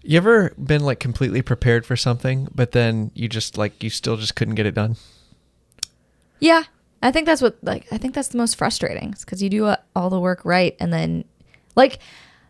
You ever been like completely prepared for something, but then you still just couldn't get it done? Yeah. I think that's the most frustrating. It's because you do all the work right, and then like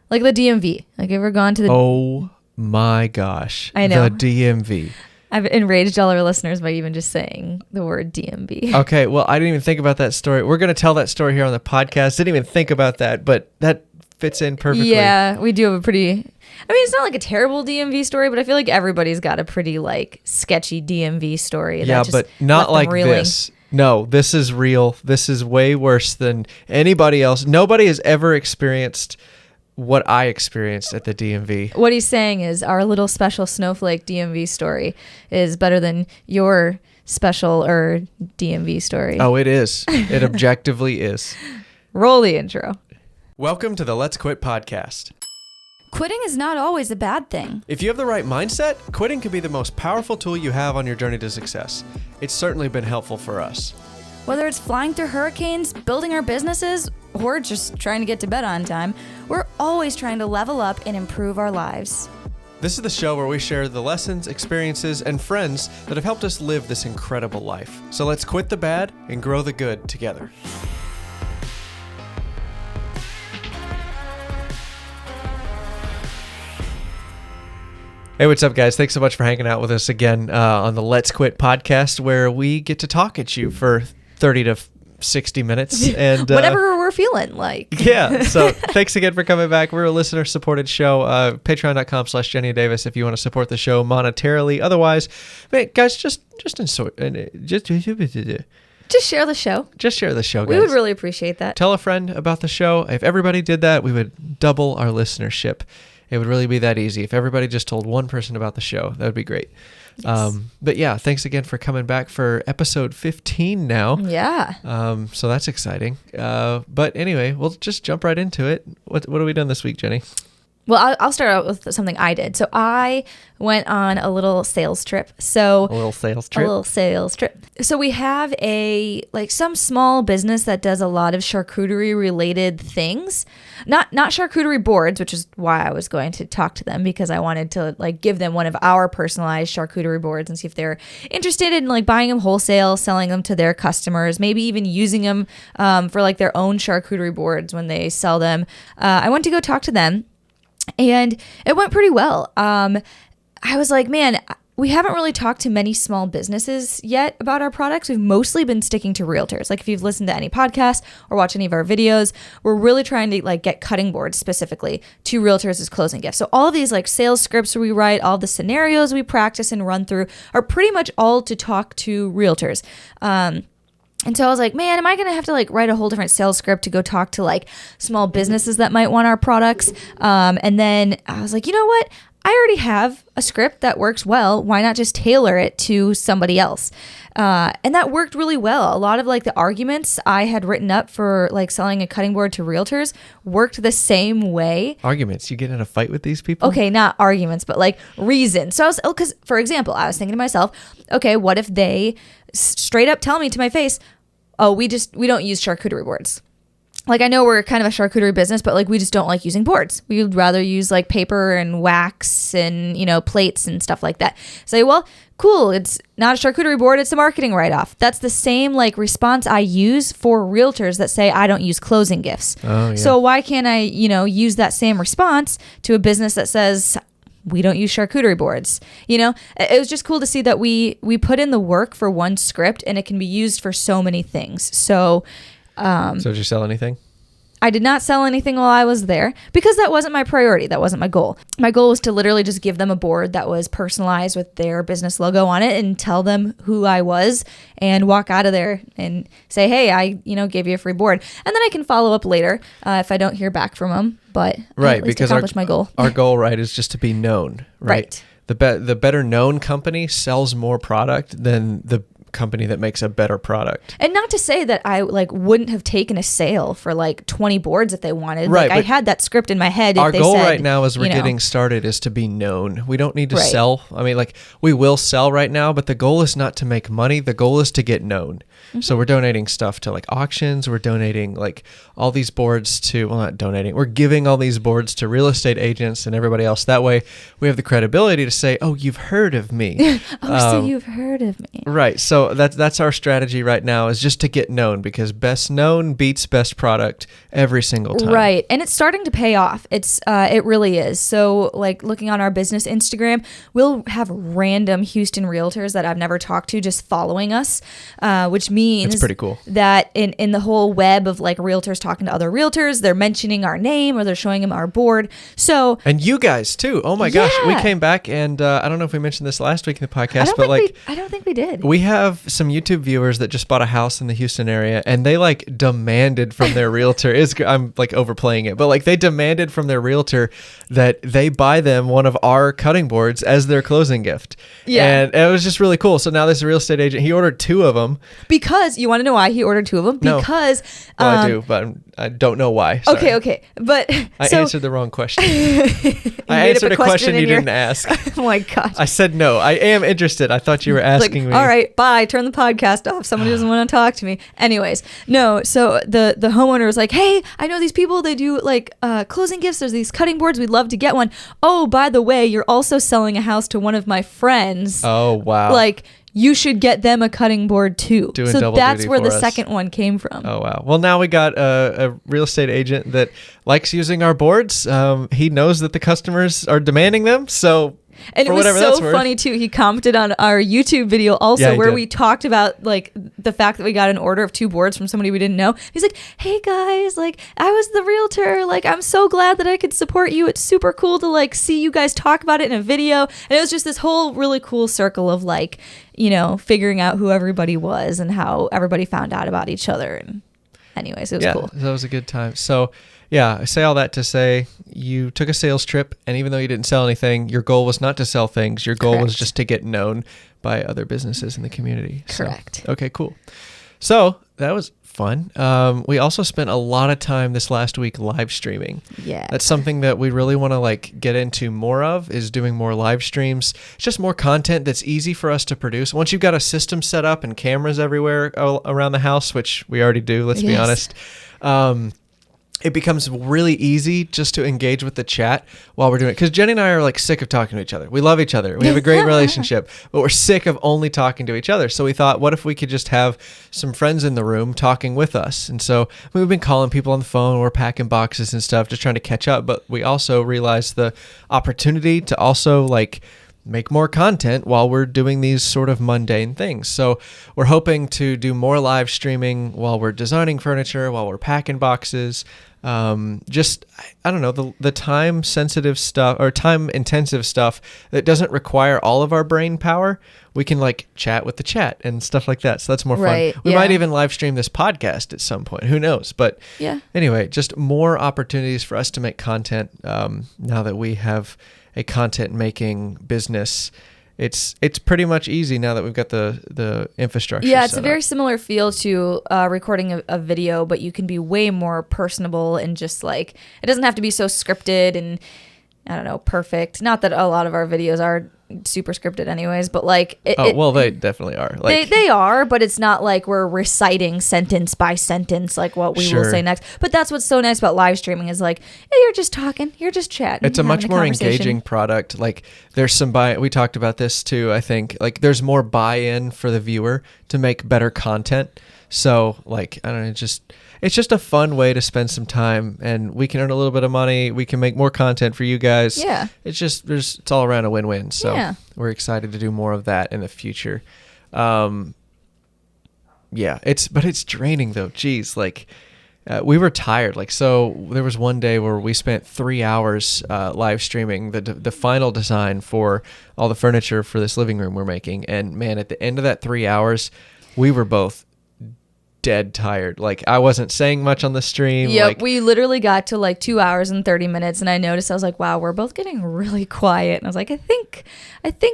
the DMV. Like, you ever gone to the... Oh my gosh. I know. The DMV. I've enraged all our listeners by even just saying the word DMV. Okay, well, I didn't even think about that story. We're going to tell that story here on the podcast. Didn't even think about that, but that fits in perfectly. Yeah, we do have a pretty... I mean, it's not like a terrible DMV story, but I feel like everybody's got a pretty like sketchy DMV story. Yeah, but not like this. No, this is real. This is way worse than anybody else. Nobody has ever experienced what I experienced at the DMV. What he's saying is our little special snowflake DMV story is better than your special or DMV story. Oh, it is. It objectively is. Roll the intro. Welcome to the Let's Quit podcast. Quitting is not always a bad thing. If you have the right mindset, quitting can be the most powerful tool you have on your journey to success. It's certainly been helpful for us. Whether it's flying through hurricanes, building our businesses, or just trying to get to bed on time, we're always trying to level up and improve our lives. This is the show where we share the lessons, experiences, and friends that have helped us live this incredible life. So let's quit the bad and grow the good together. Hey, what's up, guys? Thanks so much for hanging out with us again on the Let's Quit podcast, where we get to talk at you for 30 to 60 minutes. And whatever we're feeling like. Yeah. So thanks again for coming back. We're a listener-supported show. Patreon.com/jennieanddavis if you want to support the show monetarily. Otherwise, man, guys, just share the show. Just share the show, guys. We would really appreciate that. Tell a friend about the show. If everybody did that, we would double our listenership. It would really be that easy. If everybody just told one person about the show, that would be great. Yes. But yeah, thanks again for coming back for episode 15 now. Yeah. So that's exciting. But anyway, we'll just jump right into it. What have we done this week, Jennie? Well, I'll start out with something I did. So I went on a little sales trip. So A little sales trip. So we have some small business that does a lot of charcuterie related things. Not charcuterie boards, which is why I was going to talk to them, because I wanted to give them one of our personalized charcuterie boards and see if they're interested in buying them wholesale, selling them to their customers, maybe even using them for their own charcuterie boards when they sell them. I went to go talk to them. And it went pretty well. I was like, man, we haven't really talked to many small businesses yet about our products. We've mostly been sticking to realtors. If you've listened to any podcasts or watched any of our videos, we're really trying to get cutting boards specifically to realtors as closing gifts. So all of these sales scripts we write, all the scenarios we practice and run through are pretty much all to talk to realtors. And so I was like, man, am I going to have to write a whole different sales script to go talk to small businesses that might want our products? And then I was like, you know what? I already have a script that works well. Why not just tailor it to somebody else? And that worked really well. A lot of the arguments I had written up for selling a cutting board to realtors worked the same way. Arguments? You get in a fight with these people? Okay, not arguments, but reasons. So because for example, I was thinking to myself, okay, what if they straight up tell me to my face, oh, we don't use charcuterie boards. I know we're kind of a charcuterie business, but we just don't like using boards. We would rather use paper and wax and, plates and stuff like that. Say, well, cool. It's not a charcuterie board. It's a marketing write-off. That's the same response I use for realtors that say I don't use closing gifts. Oh, yeah. So why can't I, use that same response to a business that says we don't use charcuterie boards? It was just cool to see that we put in the work for one script and it can be used for so many things. So did you sell anything? I did not sell anything while I was there because that wasn't my priority. That wasn't my goal. My goal was to literally just give them a board that was personalized with their business logo on it and tell them who I was and walk out of there and say, hey, I gave you a free board. And then I can follow up later if I don't hear back from them. But I at least because accomplished my goal. Our goal, right, is just to be known, right? The better known company sells more product than the company that makes a better product. And not to say that I like wouldn't have taken a sale for like 20 boards if they wanted. Right, Like I had that script in my head. Our if they goal said, right now as we're you know, getting started is to be known. We don't need to Right. sell. I mean, like we will sell right now, but the goal is not to make money. The goal is to get known. So we're donating stuff to like auctions. We're donating like all these boards to, well, not donating. We're giving all these boards to real estate agents and everybody else. That way we have the credibility to say, oh, you've heard of me. so you've heard of me. Right. So that's our strategy right now, is just to get known, because best known beats best product every single time. Right. And it's starting to pay off. It really is. So like looking on our business Instagram, we'll have random Houston realtors that I've never talked to just following us, which means It's pretty cool. that in the whole web of like realtors talking to other realtors, they're mentioning our name or they're showing them our board. So And you guys too. Oh my gosh. We Yeah. came back and I don't know if we mentioned this last week in the podcast, but I don't think we did. we have some YouTube viewers that just bought a house in the Houston area, and they like demanded from their realtor. I'm like overplaying it, but like they demanded from their realtor that they buy them one of our cutting boards as their closing gift. Yeah. And it was just really cool. So now this real estate agent, he ordered 2 of them. Because you want to know why he ordered 2 of them? No. Because Well, I do, but I don't know why. Sorry. Okay. But I so answered the wrong question. you I made up answered a question in you your- didn't ask. Oh my gosh. I said no. I am interested. I thought you were asking me. All right, bye. Turn the podcast off. Someone doesn't want to talk to me. Anyways, no. So the homeowner was like, "Hey, I know these people. They do like closing gifts. There's these cutting boards. We'd love to get one. Oh, by the way, you're also selling a house to one of my friends. Oh, wow. Like, you should get them a cutting board too." Doing So double that's duty where for the us. second one came from. Oh, wow. Well, now we got a real estate agent that likes using our boards. He knows that the customers are demanding them. So And for it was whatever that's so worth. funny too. He commented on our YouTube video also, Yeah, he where did. we talked about like the fact that we got an order of 2 boards from somebody we didn't know. He's like, "Hey guys, like I was the realtor. Like I'm so glad that I could support you. It's super cool to like see you guys talk about it in a video." And it was just this whole really cool circle of like, you know, figuring out who everybody was and how everybody found out about each other. And anyways, it was cool. That was a good time. So, yeah, I say all that to say you took a sales trip, and even though you didn't sell anything, your goal was not to sell things. Your goal was Correct. just to get known by other businesses in the community. So, Correct. okay, cool. So that was fun. We also spent a lot of time this last week live streaming. Yeah. That's something that we really want to like get into more of, is doing more live streams. It's just more content that's easy for us to produce. Once you've got a system set up and cameras everywhere around the house, which we already do, let's be Yes. honest. It becomes really easy just to engage with the chat while we're doing it. Because Jennie and I are like sick of talking to each other. We love each other. We have a great relationship, but we're sick of only talking to each other. So we thought, what if we could just have some friends in the room talking with us? And so we've been calling people on the phone. We're packing boxes and stuff, just trying to catch up. But we also realized the opportunity to also like make more content while we're doing these sort of mundane things. So we're hoping to do more live streaming while we're designing furniture, while we're packing boxes. Just, I don't know, the time sensitive stuff or time intensive stuff that doesn't require all of our brain power. We can like chat with the chat and stuff like that. So that's more Right, fun. We yeah. might even live stream this podcast at some point. Who knows? But Yeah. anyway, just more opportunities for us to make content now that we have a content making business. It's pretty much easy now that we've got the infrastructure. Yeah, it's set a very up. similar feel to recording a video, but you can be way more personable and just like, it doesn't have to be so scripted and I don't know, perfect. Not that a lot of our videos are super scripted anyways, but like Well, they definitely are. Like they are, but it's not like we're reciting sentence by sentence like what we will Sure. say next. But that's what's so nice about live streaming is like, yeah, you're just talking, you're just chatting. it's a much having more conversation. engaging product. Like there's some we talked about this too, I think. Like there's more buy-in for the viewer to make better content. So like, I don't know, it's just a fun way to spend some time, and we can earn a little bit of money. We can make more content for you guys. Yeah. It's all around a win-win. So Yeah. we're excited to do more of that in the future. Yeah, but it's draining though. Geez, like we were tired. Like, so there was one day where we spent 3 hours live streaming the final design for all the furniture for this living room we're making. And man, at the end of that 3 hours, we were both dead tired. Like I wasn't saying much on the stream. Yep, Like, we literally got to like 2 hours and 30 minutes, and I noticed, I was like, wow, we're both getting really quiet. And I was like, I think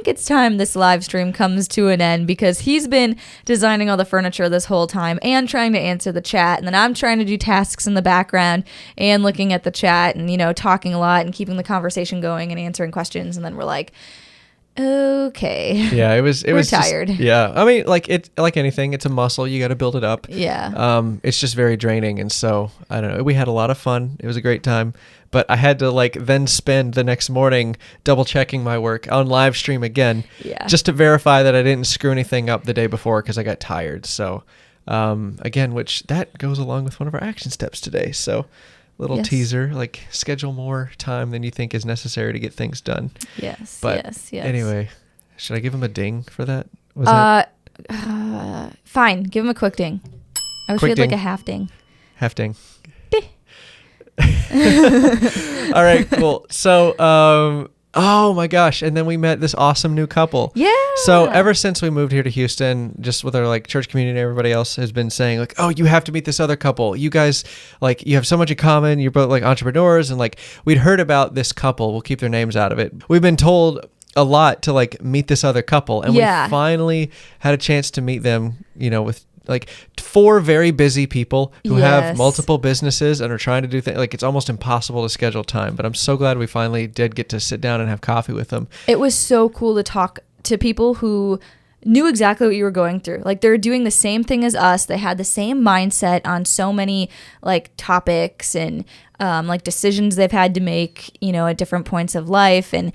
it's time this live stream comes to an end, because he's been designing all the furniture this whole time and trying to answer the chat, and then I'm trying to do tasks in the background and looking at the chat and, you know, talking a lot and keeping the conversation going and answering questions. And then we're like, okay. Yeah, it was tired. Yeah. I mean, like anything, it's a muscle. You got to build it up. Yeah. It's just very draining. And so I don't know. We had a lot of fun. It was a great time, but I had to like then spend the next morning double checking my work on live stream again, just to verify that I didn't screw anything up the day before, because I got tired. So, again, which that goes along with one of our action steps today. So little teaser, like schedule more time than you think is necessary to get things done. Yes. But yes. anyway, should I give him a ding for that? Fine. Give him a quick ding. I wish we had like a half ding. Half ding. All right, cool. So, oh my gosh. And then we met this awesome new couple. Yeah. So ever since we moved here to Houston, just with our like church community and everybody else has been saying like, oh, you have to meet this other couple. You guys, like, you have so much in common. You're both like entrepreneurs. And like, we'd heard about this couple. We'll keep their names out of it. We've been told a lot to like meet this other couple. And we finally had a chance to meet them, you know, with like 4 very busy people who have multiple businesses and are trying to do things. Like, it's almost impossible to schedule time, but I'm so glad we finally did get to sit down and have coffee with them. It was so cool to talk to people who knew exactly what you were going through. Like, they're doing the same thing as us. They had the same mindset on so many like topics and like decisions they've had to make, you know, at different points of life. And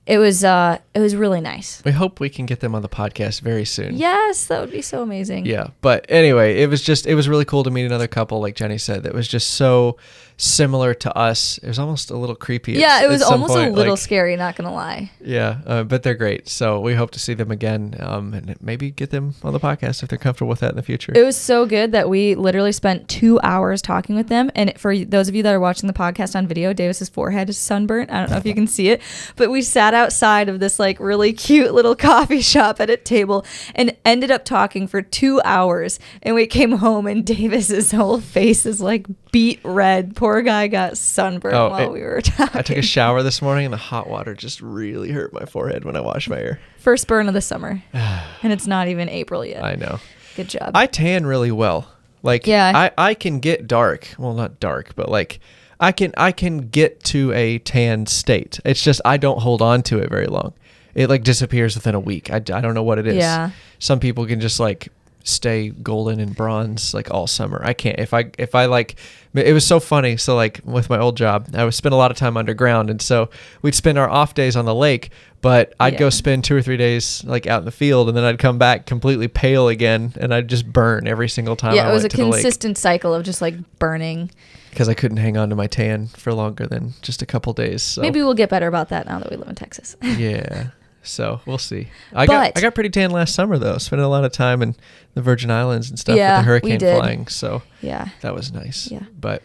it was really nice. We hope we can get them on the podcast very soon. Yes, that would be so amazing. Yeah. But anyway, it was really cool to meet another couple, like Jennie said, that was just so similar to us. It was almost a little creepy. Yeah, it was almost a little scary, not gonna lie. Yeah, but they're great. So we hope to see them again, and maybe get them on the podcast if they're comfortable with that in the future. It was so good that we literally spent 2 hours talking with them. And for those of you that are watching the podcast on video, Davis's forehead is sunburnt. I don't know if you can see it, but we sat outside of this like really cute little coffee shop at a table and ended up talking for 2 hours. And we came home and Davis's whole face is like beet red. Poor guy got sunburned while we were talking. I took a shower this morning and the hot water just really hurt my forehead when I washed my hair. First burn of the summer. And it's not even April yet. I know. Good job. I tan really well. Like, I can get dark. Well, not dark, but like I can get to a tan state. It's just I don't hold on to it very long. It like disappears within a week. I don't know what it is. Yeah. Some people can just like stay golden and bronze like all summer. I can't. If I like, it was so funny. So like with my old job, I would spend a lot of time underground, and so we'd spend our off days on the lake, but I'd go spend 2 or 3 days like out in the field, and then I'd come back completely pale again, and I'd just burn every single time. Yeah, it was a consistent cycle of just like burning. Because I couldn't hang on to my tan for longer than just a couple days. So. Maybe we'll get better about that now that we live in Texas. Yeah. So we'll see. I got pretty tan last summer though. Spending a lot of time in the Virgin Islands and stuff with the hurricane flying. So that was nice. Yeah. But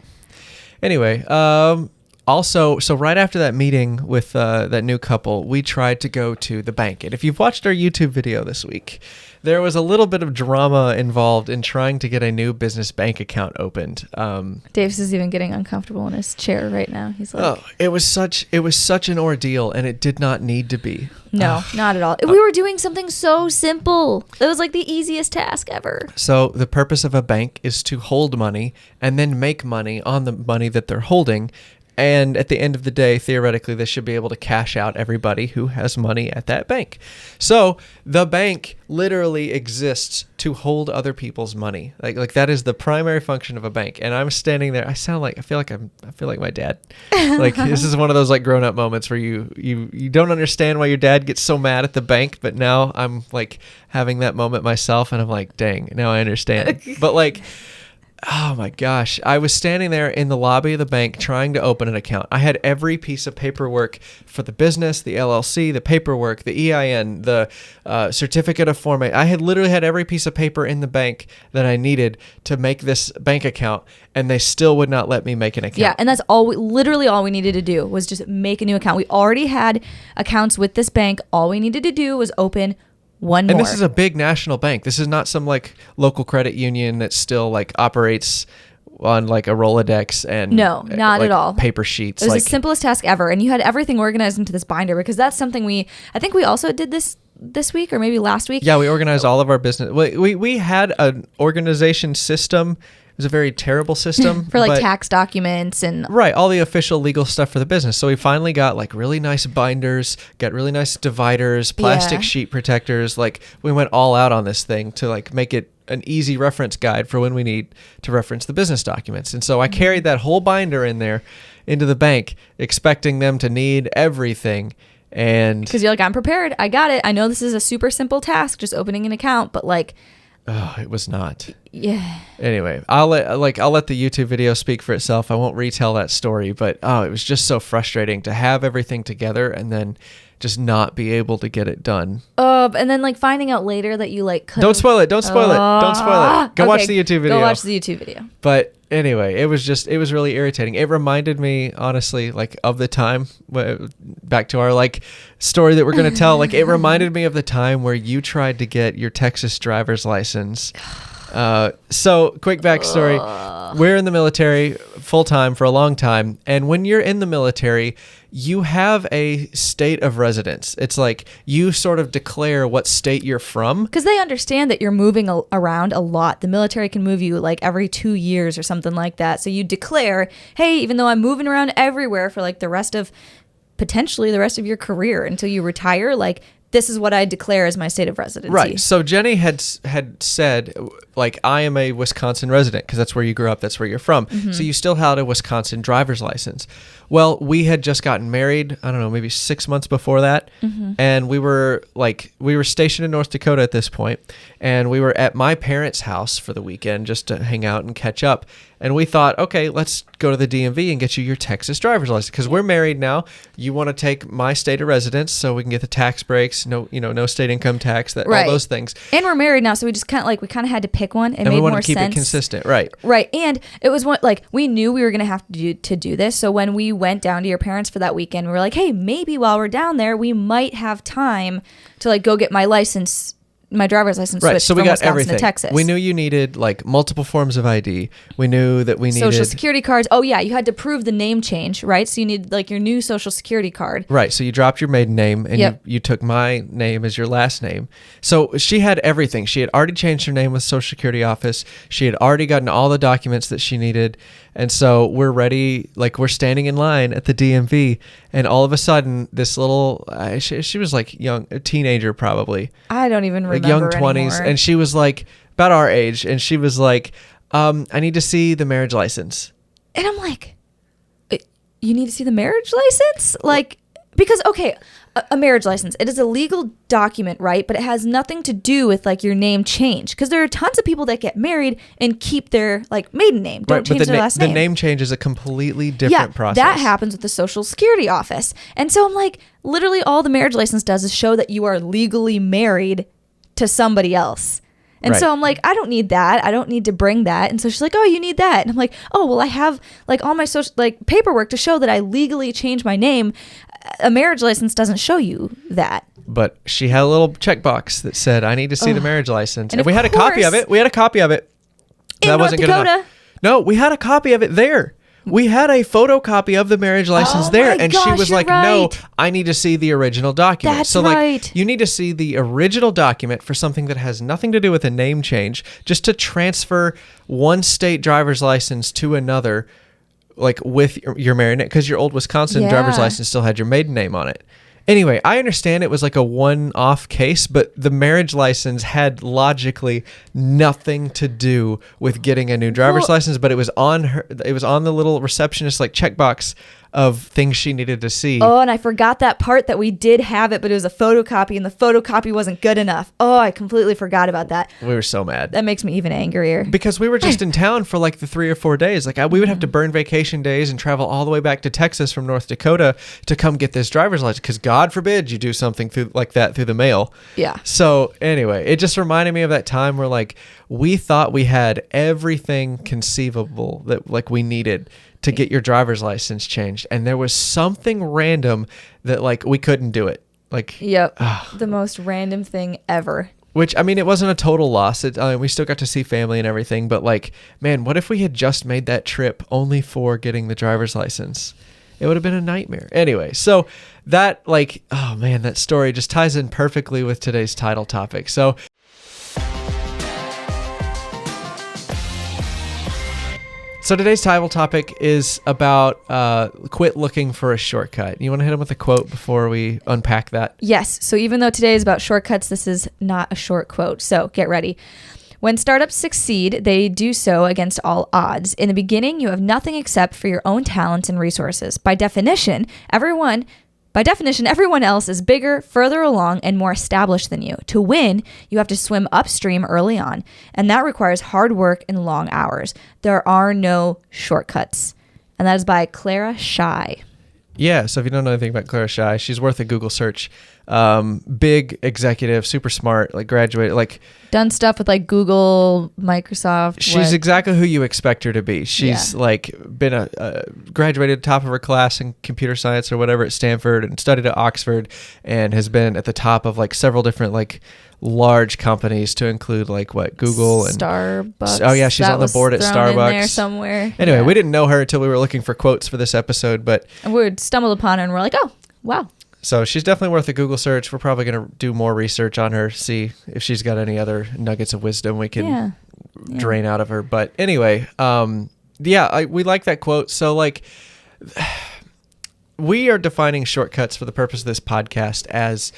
anyway, also, so right after that meeting with that new couple, we tried to go to the bank. And if you've watched our YouTube video this week, there was a little bit of drama involved in trying to get a new business bank account opened. Davis is even getting uncomfortable in his chair right now. He's like, "Oh, it was such an ordeal, and it did not need to be." No, not at all. We were doing something so simple. It was like the easiest task ever. So the purpose of a bank is to hold money and then make money on the money that they're holding. And at the end of the day, theoretically, they should be able to cash out everybody who has money at that bank. So the bank literally exists to hold other people's money. Like that is the primary function of a bank. And I'm standing there. I feel like my dad. Like this is one of those like grown up moments where you don't understand why your dad gets so mad at the bank. But now I'm like having that moment myself, and I'm like, dang, now I understand. But like, oh my gosh. I was standing there in the lobby of the bank trying to open an account. I had every piece of paperwork for the business, the LLC, the paperwork, the EIN, the certificate of formation. I had literally had every piece of paper in the bank that I needed to make this bank account, and they still would not let me make an account. Yeah, and that's literally all we needed to do was just make a new account. We already had accounts with this bank. All we needed to do was open one more. And this is a big national bank. This is not some like local credit union that still like operates on like a Rolodex and no, not like at all. paper sheets. It was like, the simplest task ever, and you had everything organized into this binder because that's something I think we also did this week or maybe last week. yeah, we organized all of our business. We had an organization system. It was a very terrible system for like but- tax documents and Right, all the official legal stuff for the business. So we finally got like really nice binders, got really nice dividers, plastic Yeah. sheet protectors. Like we went all out on this thing to like make it an easy reference guide for when we need to reference the business documents. And so I carried that whole binder in there into the bank, expecting them to need everything. And because you're like, I'm prepared. I got it. I know this is a super simple task, just opening an account, but like, it was not. yeah. Anyway, I'll let the YouTube video speak for itself. I won't retell that story, but it was just so frustrating to have everything together and then just not be able to get it done. And then like finding out later that you like couldn't. Don't spoil it. Don't spoil it. Don't spoil it. Go watch the YouTube video. Go watch the YouTube video. But anyway, it was really irritating. It reminded me, honestly, like of the time, back to our like story that we're going to tell. Like it reminded me of the time where you tried to get your Texas driver's license. So quick backstory. We're in the military full time for a long time. And when you're in the military, you have a state of residence. It's like you sort of declare what state you're from. Because they understand that you're moving around a lot. The military can move you like every 2 years or something like that. So you declare, hey, even though I'm moving around everywhere for like potentially the rest of your career until you retire, like this is what I declare as my state of residency. Right. So Jennie had said, like, I am a Wisconsin resident because that's where you grew up. That's where you're from. Mm-hmm. So you still had a Wisconsin driver's license. Well, we had just gotten married, I don't know, maybe 6 months before that. Mm-hmm. And we were stationed in North Dakota at this point, and we were at my parents' house for the weekend just to hang out and catch up. And we thought, okay, let's go to the DMV and get you your Texas driver's license because we're married now. You want to take my state of residence so we can get the tax breaks, no state income tax, Right. all those things. And we're married now, so we just kind of had to pick one. It And made we more wanted to keep sense. it consistent, right? Right. And it was we knew we were going to have to do this. So when we went down to your parents for that weekend, we were like, hey, maybe while we're down there, we might have time to like go get my driver's license Right, switched so we from got Wisconsin everything. to Texas. We knew you needed like multiple forms of ID. We knew that we needed Social security cards. Oh yeah, you had to prove the name change, right? So you need like your new social security card. Right, so you dropped your maiden name and Yep. you took my name as your last name. So she had everything. She had already changed her name with Social Security office. She had already gotten all the documents that she needed. And so we're ready, like we're standing in line at the DMV, and all of a sudden this little, she was like a teenager probably. I don't even Like remember young 20s. anymore. And she was like about our age, and she was like, I need to see the marriage license. And I'm like, you need to see the marriage license? Like, because, okay, a marriage license, it is a legal document, right? But it has nothing to do with like your name change. Because there are tons of people that get married and keep their like maiden name, don't Right, change but their last name. the name change is a completely different process. That happens with the Social Security office. And so I'm like, literally all the marriage license does is show that you are legally married to somebody else. And Right. so I'm like, I don't need that. I don't need to bring that. And so she's like, oh, you need that. And I'm like, oh, well, I have like all my social like paperwork to show that I legally changed my name. A marriage license doesn't show you that. But she had a little checkbox that said, I need to see the marriage license. And And we of had a copy of course- it. We had a copy of it. In That North wasn't good enough. Dakota? No, we had a copy of it there. We had a photocopy of the marriage license Oh there. my And she gosh, was you're like, no, right. I need to see the original document. That's so like right. you need to see the original document for something that has nothing to do with a name change, just to transfer one state driver's license to another, like with your married name, because your old Wisconsin driver's Yeah. license still had your maiden name on it. Anyway, I understand it was like a one-off case, but the marriage license had logically nothing to do with getting a new driver's Well- license, but it was on her. It was on the little receptionist like checkbox of things she needed to see. Oh, and I forgot that part that we did have it, but it was a photocopy and the photocopy wasn't good enough. Oh, I completely forgot about that. We were so mad. That makes me even angrier. Because we were just in town for like the 3 or 4 days. Like we would have to burn vacation days and travel all the way back to Texas from North Dakota to come get this driver's license. Because God forbid you do something like that through the mail. Yeah. So anyway, it just reminded me of that time where like we thought we had everything conceivable that like we needed to get your driver's license changed. And there was something random that like we couldn't do it. Like, Yep. The most random thing ever. which, I mean, it wasn't a total loss. We still got to see family and everything. But like, man, what if we had just made that trip only for getting the driver's license? It would have been a nightmare. Anyway, so that like, oh man, that story just ties in perfectly with today's title topic. So today's title topic is about quit looking for a shortcut. You want to hit him with a quote before we unpack that? Yes. So even though today is about shortcuts, this is not a short quote. So get ready. When startups succeed, they do so against all odds. In the beginning, you have nothing except for your own talents and resources. By definition, everyone else is bigger, further along, and more established than you. To win, you have to swim upstream early on, and that requires hard work and long hours. There are no shortcuts. And that is by Clara Shih. Yeah, so if you don't know anything about Clara Shih, she's worth a Google search. Big executive, super smart, like graduated, like Done stuff with like Google, Microsoft. she's exactly who you expect her to be. She's like been a graduated top of her class in computer science or whatever at Stanford and studied at Oxford and has been at the top of like several different like large companies to include like what Google and Starbucks. Oh yeah, she's That on the was board at thrown in Starbucks there somewhere. Anyway, Yeah. we didn't know her until we were looking for quotes for this episode, but And we stumbled upon her and we're like, oh, wow. so she's definitely worth a Google search. We're probably going to do more research on her, see if she's got any other nuggets of wisdom we can drain out of her. But anyway, we like that quote. So like we are defining shortcuts for the purpose of this podcast as,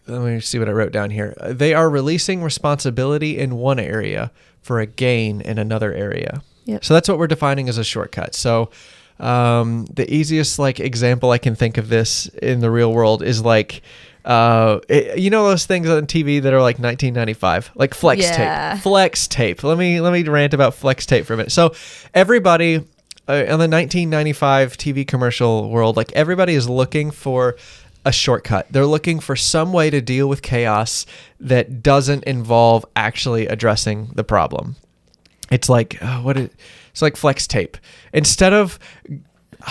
let me see what I wrote down here. They are releasing responsibility in one area for a gain in another area. Yep. So that's what we're defining as a shortcut. So the easiest like example I can think of this in the real world is like, you know those things on TV that are like 1995, like flex tape. Flex tape. Let me rant about flex tape for a minute. So everybody in the 1995 TV commercial world, like everybody is looking for a shortcut. They're looking for some way to deal with chaos that doesn't involve actually addressing the problem. It's like it's like flex tape. Instead of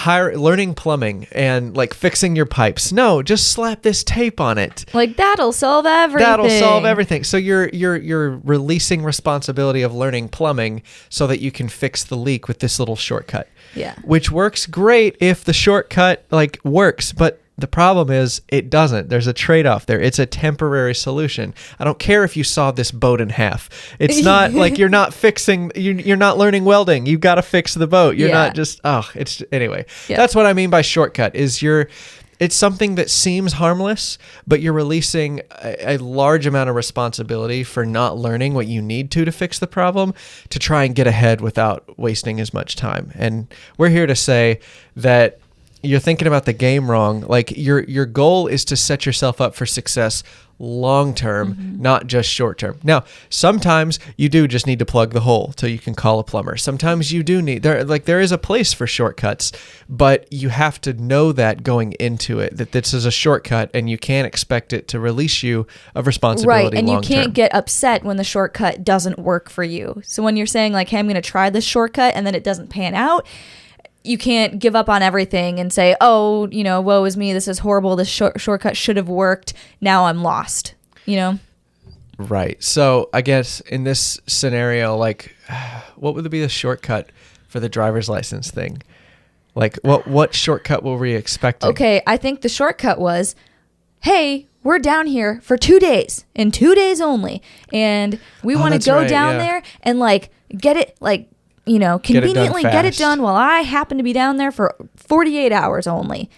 learning plumbing and like fixing your pipes, no, just slap this tape on it. Like that'll solve everything. That'll solve everything. So you're releasing responsibility of learning plumbing so that you can fix the leak with this little shortcut. Yeah. Which works great if the shortcut like works, but the problem is it doesn't. There's a trade-off there. It's a temporary solution. I don't care if you saw this boat in half. It's not like you're not learning welding. You've got to fix the boat. You're not just, anyway. Yeah. That's what I mean by shortcut is it's something that seems harmless, but you're releasing a large amount of responsibility for not learning what you need to fix the problem to try and get ahead without wasting as much time. And we're here to say that you're thinking about the game wrong. Like your goal is to set yourself up for success long term, not just short term. Now, sometimes you do just need to plug the hole till you can call a plumber. Sometimes you do need there is a place for shortcuts, but you have to know that going into it that this is a shortcut and you can't expect it to release you of responsibility. Right, and you long-term. can't get upset when the shortcut doesn't work for you. So when you're saying like, hey, I'm going to try this shortcut and then it doesn't pan out, you can't give up on everything and say, oh, woe is me. This is horrible. This shortcut should have worked. Now I'm lost, Right. So I guess in this scenario, like what would be the shortcut for the driver's license thing? Like what shortcut were we expecting? Okay. I think the shortcut was, hey, we're down here for 2 days and 2 days only. And we want to go down there and like get it like, conveniently get it done while I happen to be down there for 48 hours only.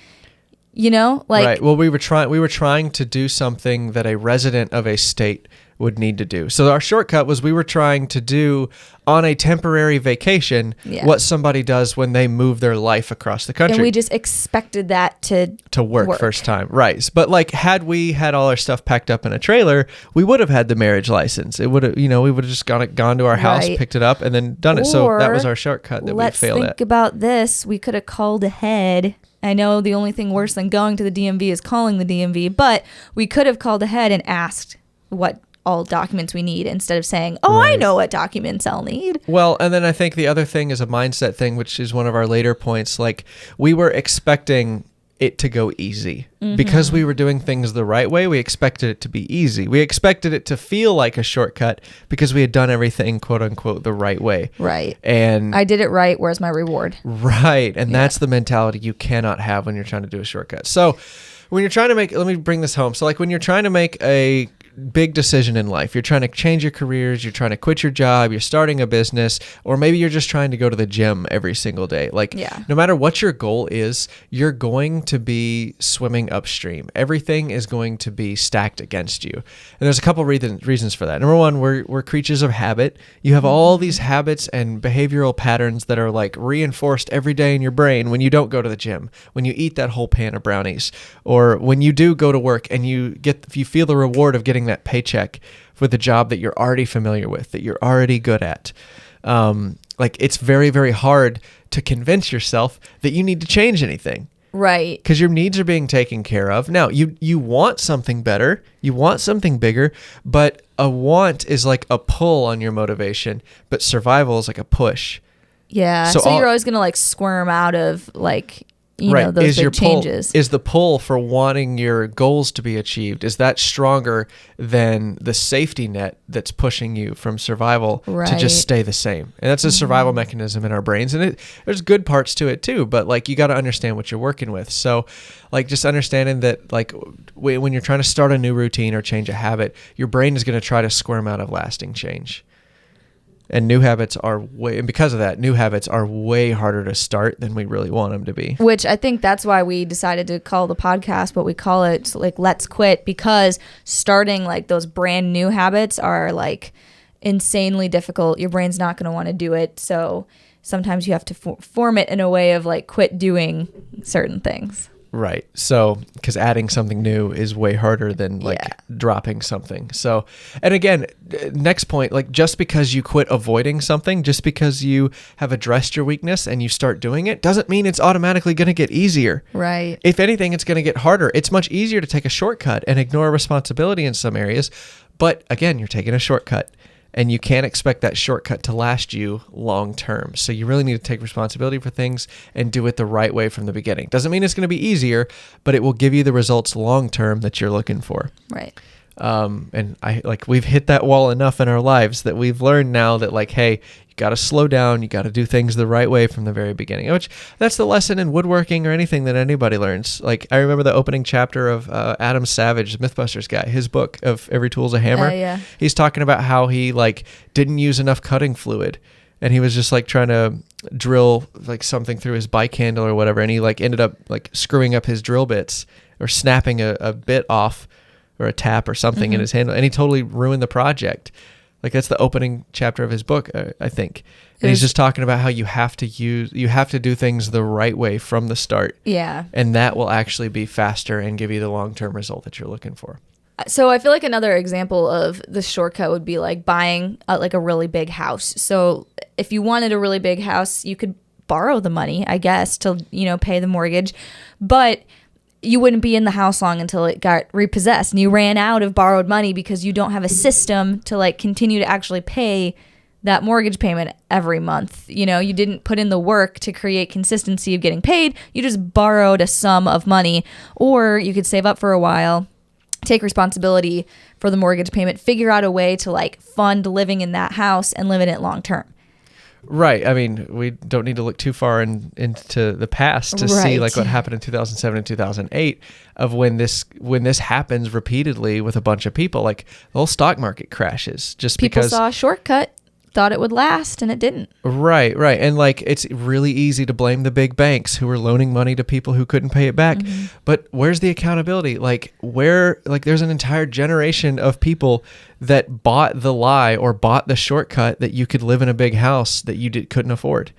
Right. Well, we were trying to do something that a resident of a state would need to do. So our shortcut was we were trying to do on a temporary vacation what somebody does when they move their life across the country. And we just expected that to work first time. Right. But like had we had all our stuff packed up in a trailer, we would have had the marriage license. It would have, we would have just gone to our house, picked it up and then done it. So that was our shortcut that we failed at. Let's think about this. We could have called ahead. I know the only thing worse than going to the DMV is calling the DMV, but we could have called ahead and asked what all documents we need instead of saying, I know what documents I'll need. Well, and then I think the other thing is a mindset thing, which is one of our later points. Like we were expecting it to go easy. Because we were doing things the right way, we expected it to be easy. We expected it to feel like a shortcut because we had done everything, quote unquote, the right way. Right. And I did it right. Where's my reward? right. And that's the mentality you cannot have when you're trying to do a shortcut. So when you're trying to make, let me bring this home. So like when you're trying to make a big decision in life, you're trying to change your careers, you're trying to quit your job, you're starting a business, or maybe you're just trying to go to the gym every single day. Like no matter what your goal is, you're going to be swimming upstream. Everything is going to be stacked against you. And there's a couple reasons for that. Number one, we're creatures of habit. You have all these habits and behavioral patterns that are like reinforced every day in your brain when you don't go to the gym, when you eat that whole pan of brownies, or when you do go to work and you feel the reward of getting that paycheck with the job that you're already familiar with, that you're already good at. Like it's very, very hard to convince yourself that you need to change anything. Right. Because your needs are being taken care of. Now, you want something better, you want something bigger, but a want is like a pull on your motivation, but survival is like a push. Yeah. So you're always going to like squirm out of like, you know, those big changes. Is the pull for wanting your goals to be achieved, is that stronger than the safety net that's pushing you from survival to just stay the same? And that's a survival mechanism in our brains. And there's good parts to it too, but like you got to understand what you're working with. So like just understanding that like when you're trying to start a new routine or change a habit, your brain is going to try to squirm out of lasting change. And new habits and because of that, new habits are way harder to start than we really want them to be. Which I think that's why we decided to call the podcast what we call it, like Let's Quit, because starting like those brand new habits are like insanely difficult. Your brain's not going to want to do it. So sometimes you have to form it in a way of like quit doing certain things. Right. So, because adding something new is way harder than like dropping something. So, and again, next point, like just because you quit avoiding something, just because you have addressed your weakness and you start doing it, doesn't mean it's automatically going to get easier. Right. If anything, it's going to get harder. It's much easier to take a shortcut and ignore responsibility in some areas. But again, you're taking a shortcut. And you can't expect that shortcut to last you long term. So you really need to take responsibility for things and do it the right way from the beginning. Doesn't mean it's going to be easier, but it will give you the results long term that you're looking for. Right. And we've hit that wall enough in our lives that we've learned now that like, hey, you got to slow down. You got to do things the right way from the very beginning, which that's the lesson in woodworking or anything that anybody learns. Like I remember the opening chapter of Adam Savage, the Mythbusters guy, his book of Every Tool's a Hammer. Yeah. He's talking about how he like didn't use enough cutting fluid. And he was just like trying to drill like something through his bike handle or whatever. And he like ended up like screwing up his drill bits or snapping a bit off or a tap or something in his handle. And he totally ruined the project. Like that's the opening chapter of his book, I think. And he's just talking about how you have to do things the right way from the start. Yeah. And that will actually be faster and give you the long-term result that you're looking for. So I feel like another example of the shortcut would be like buying like a really big house. So if you wanted a really big house, you could borrow the money, I guess, to, you know, pay the mortgage. But you wouldn't be in the house long until it got repossessed and you ran out of borrowed money because you don't have a system to like continue to actually pay that mortgage payment every month. You know, you didn't put in the work to create consistency of getting paid. You just borrowed a sum of money, or you could save up for a while, take responsibility for the mortgage payment, figure out a way to like fund living in that house and live in it long term. Right. I mean, we don't need to look too far into the past to see like what happened in 2007 and 2008 of when this happens repeatedly with a bunch of people. Like the whole stock market crashes just because people saw a shortcut, thought it would last, and it didn't. Right. And like it's really easy to blame the big banks who were loaning money to people who couldn't pay it back. But where's the accountability? Like there's an entire generation of people that bought the lie or bought the shortcut that you could live in a big house that you couldn't afford,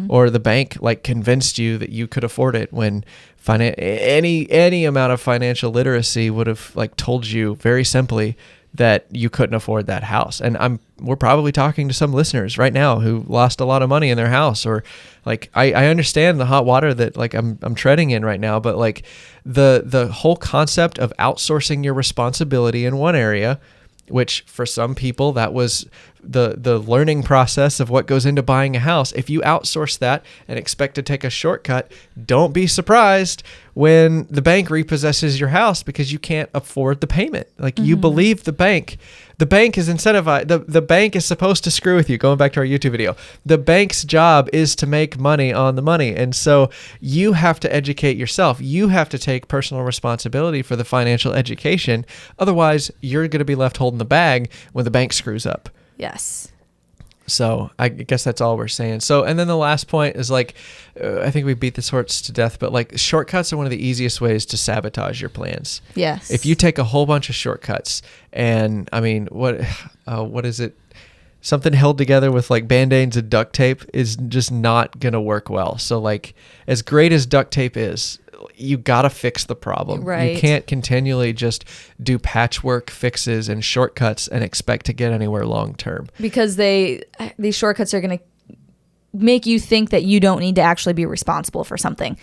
or the bank like convinced you that you could afford it when any amount of financial literacy would have like told you very simply that you couldn't afford that house. And we're probably talking to some listeners right now who lost a lot of money in their house, or like I understand the hot water that like I'm treading in right now, but like the whole concept of outsourcing your responsibility in one area, which for some people that was the learning process of what goes into buying a house. If you outsource that and expect to take a shortcut, don't be surprised when the bank repossesses your house because you can't afford the payment. Like you believe the bank. The bank is incentivized. The bank is supposed to screw with you. Going back to our YouTube video, the bank's job is to make money on the money. And so you have to educate yourself. You have to take personal responsibility for the financial education. Otherwise, you're going to be left holding the bag when the bank screws up. Yes. So I guess that's all we're saying. So, and then the last point is like, I think we beat this horse to death, but like shortcuts are one of the easiest ways to sabotage your plans. Yes. If you take a whole bunch of shortcuts and I mean, what is it? Something held together with like Band-Aids and duct tape is just not going to work well. So like as great as duct tape is, you got to fix the problem. Right. You can't continually just do patchwork fixes and shortcuts and expect to get anywhere long term. Because these shortcuts are going to make you think that you don't need to actually be responsible for something.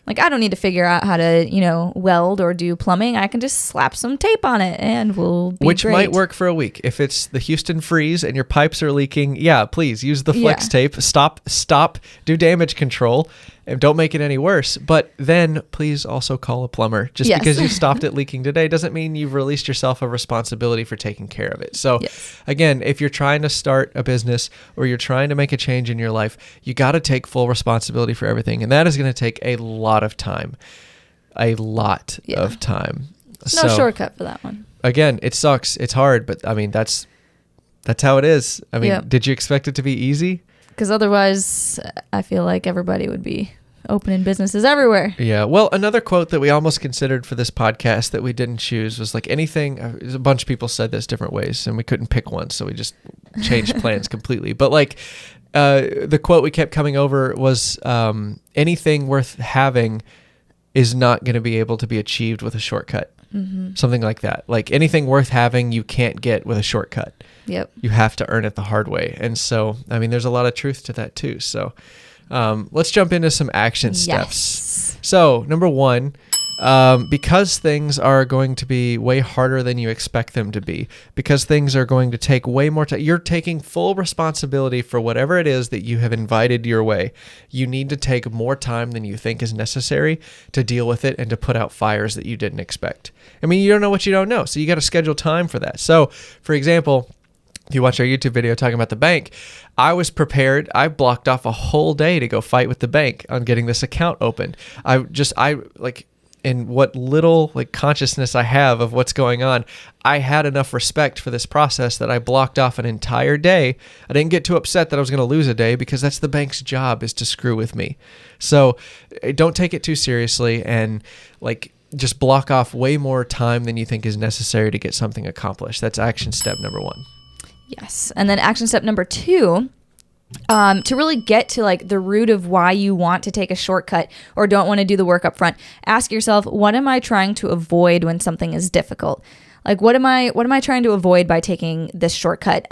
Like, I don't need to figure out how to, weld or do plumbing. I can just slap some tape on it and we'll be Which great. might work for a week. If it's the Houston freeze and your pipes are leaking, yeah, please use the flex tape. Stop, do damage control, and don't make it any worse. But then please also call a plumber. Just because you stopped it leaking today doesn't mean you've released yourself of responsibility for taking care of it. So again, if you're trying to start a business or you're trying to make a change in your life, you got to take full responsibility for everything. And that is going to take a lot of time. A lot of time. No shortcut for that one. Again, it sucks. It's hard, but I mean, that's how it is. I mean, did you expect it to be easy? Because otherwise, I feel like everybody would be opening businesses everywhere. Yeah. Well, another quote that we almost considered for this podcast that we didn't choose was like anything. A bunch of people said this different ways, and we couldn't pick one, so we just changed plans completely. But like the quote we kept coming over was anything worth having is not going to be able to be achieved with a shortcut. Something like that. Like anything worth having, you can't get with a shortcut. Yep. You have to earn it the hard way. And so, I mean, there's a lot of truth to that too. So let's jump into some action steps. So number 1, because things are going to be way harder than you expect them to be, because things are going to take way more time, you're taking full responsibility for whatever it is that you have invited your way. You need to take more time than you think is necessary to deal with it and to put out fires that you didn't expect. I mean, you don't know what you don't know, so you got to schedule time for that. So, for example, if you watch our YouTube video talking about the bank, I was prepared. I blocked off a whole day to go fight with the bank on getting this account opened. In what little like consciousness I have of what's going on, I had enough respect for this process that I blocked off an entire day. I didn't get too upset that I was going to lose a day because that's the bank's job, is to screw with me. So don't take it too seriously and like just block off way more time than you think is necessary to get something accomplished. That's action step number 1. Yes. And then action step number 2, to really get to like the root of why you want to take a shortcut or don't want to do the work up front, ask yourself, what am I trying to avoid when something is difficult? Like, what am I trying to avoid by taking this shortcut?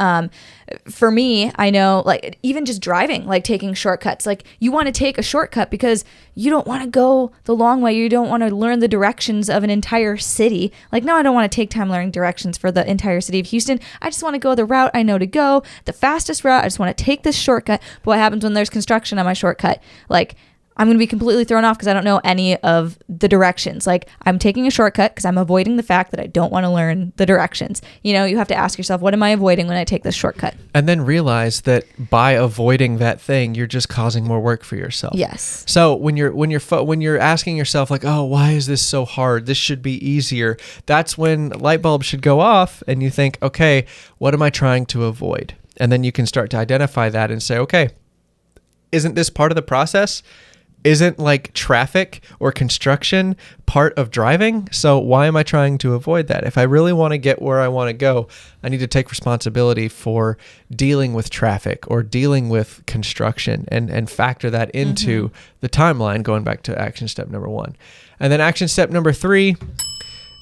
For me, I know, like, even just driving, like taking shortcuts, like you want to take a shortcut because you don't want to go the long way. You don't want to learn the directions of an entire city. Like, no, I don't want to take time learning directions for the entire city of Houston. I just want to go the route I know to go, the fastest route. I just want to take this shortcut. But what happens when there's construction on my shortcut? Like, I'm going to be completely thrown off because I don't know any of the directions. Like, I'm taking a shortcut because I'm avoiding the fact that I don't want to learn the directions. You have to ask yourself, what am I avoiding when I take this shortcut? And then realize that by avoiding that thing, you're just causing more work for yourself. Yes. So when you're asking yourself like, oh, why is this so hard? This should be easier. That's when light bulbs should go off and you think, okay, what am I trying to avoid? And then you can start to identify that and say, okay, isn't this part of the process? Isn't like traffic or construction part of driving? So why am I trying to avoid that? If I really want to get where I want to go, I need to take responsibility for dealing with traffic or dealing with construction and factor that into the timeline, going back to action step number 1. And then action step number 3,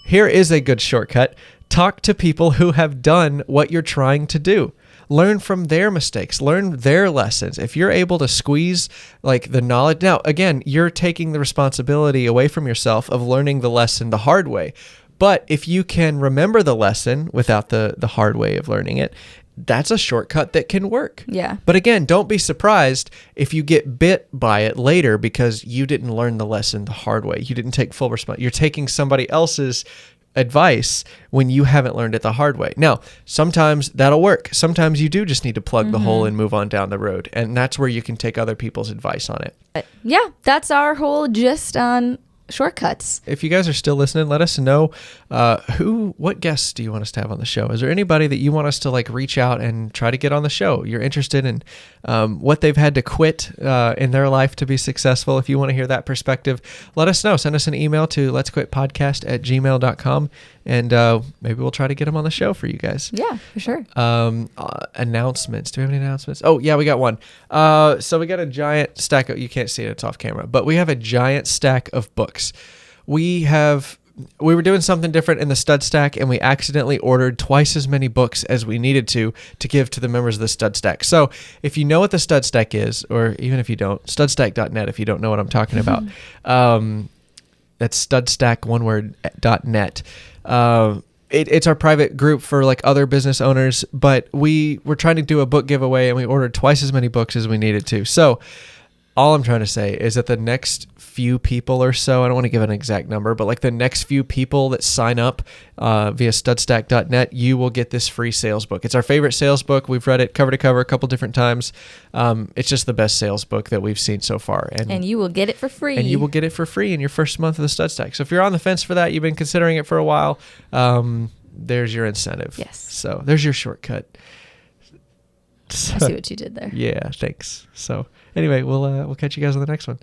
here is a good shortcut. Talk to people who have done what you're trying to do. Learn from their mistakes, learn their lessons. If you're able to squeeze like the knowledge, now again, you're taking the responsibility away from yourself of learning the lesson the hard way. But if you can remember the lesson without the hard way of learning it, that's a shortcut that can work. Yeah. But again, don't be surprised if you get bit by it later because you didn't learn the lesson the hard way. You didn't take full responsibility. You're taking somebody else's advice when you haven't learned it the hard way. Now, sometimes that'll work. Sometimes you do just need to plug the hole and move on down the road. And that's where you can take other people's advice on it. But yeah, that's our whole gist on shortcuts. If you guys are still listening, let us know what guests do you want us to have on the show? Is there anybody that you want us to like reach out and try to get on the show? You're interested in what they've had to quit in their life to be successful. If you want to hear that perspective, let us know. Send us an email to letsquitpodcast@gmail.com and maybe we'll try to get them on the show for you guys. Yeah, for sure. Announcements. Do we have any announcements? Oh, yeah, we got one. So we got a giant stack of, you can't see it, it's off camera, but we have a giant stack of books. We were doing something different in the stud stack and we accidentally ordered twice as many books as we needed to give to the members of the stud stack. So if you know what the stud stack is, or even if you don't, studstack.net if you don't know what I'm talking about. That's studstack, one word, .net. It's our private group for like other business owners, but we were trying to do a book giveaway and we ordered twice as many books as we needed to. So all I'm trying to say is that the next few people or so, I don't want to give an exact number, but like the next few people that sign up via studstack.net, you will get this free sales book. It's our favorite sales book. We've read it cover to cover a couple different times. It's just the best sales book that we've seen so far. And you will get it for free. And you will get it for free in your first month of the stud stack. So if you're on the fence for that, you've been considering it for a while, there's your incentive. Yes. So there's your shortcut. I see what you did there. Yeah, thanks. So anyway, we'll catch you guys on the next one.